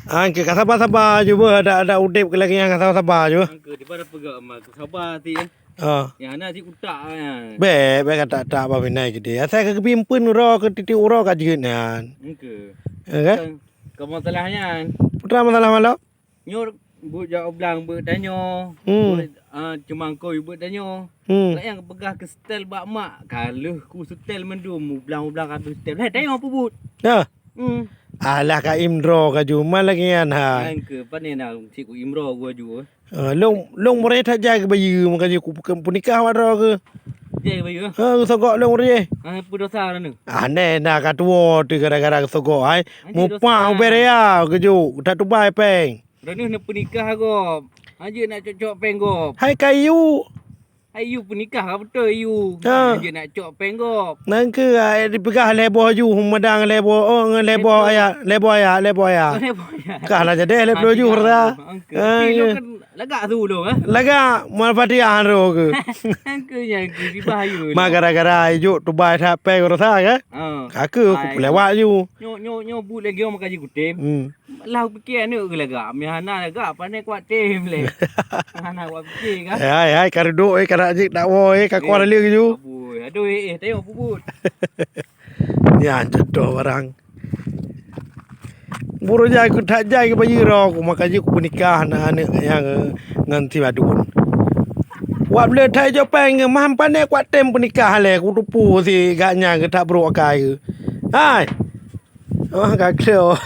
Angke ka sabar-sabar je ber ada udip ke lagi yang sabar-sabar je. Angka di pada pegak mak sabar ti Yang ana si utak Be kata tak apa binai ke dia. Saya ke pimpin ura ke titik ura ka jinan. Angka. Okey. Kau masalahnya Putra masalah malam. nyor bu jauh belang bu danyo. Cuma kau ibu danyo. Lah yang pegah ke setel bak mak. Kalau ku setel mendum belang-belang habis setel. Hei danyo apa but? Ya. Hmm. Alah ka Imro ka Juma lagi kan ha. Angka pani nak si ku Imro gua ju. Long mure tak jaga bayi maka je ku punikah wara ke. Je bayu. Sogok long mure. Apa dosa nu? Aneh nak ka tuo tu gara-gara sogok ai. Mupa bere ya ke ju. Tak tu bai peng. Rani nak pernikah gop. Aje nak cocok peng gop. Hai kayu. Ayu pernikah apa betul ayu. Ha. Aje nak cocok peng gop. Nang ke ai dipegah lebo ju humedang lebo lebo aya. Kah lah jadi lebo ju ra. Lu kan lagak tu dong Laga mal patian ro ke. Angka yang di bahaya. Ma gara-gara ju tu bai tha pe ro tha ke. Aku lewat ju. Nyo bu lagi orang kaji kutim. Lah fikir ni ke lagak. Mi hana lagak pandai kuat tim le. Hana kuat fikir kan. Hai kardo kara jik dak wo ka kuar le ju. Aduh tengok puput. Ya jodoh barang. Buru jai ku tak jai ke bayi ro ku makanya ku nikah anak yang nganti badun. Wak boleh thai jo peng mam pandai kuat tem pernikah le ku tupu si gaknya ke tak bro kai. Hai. Oh gak keo.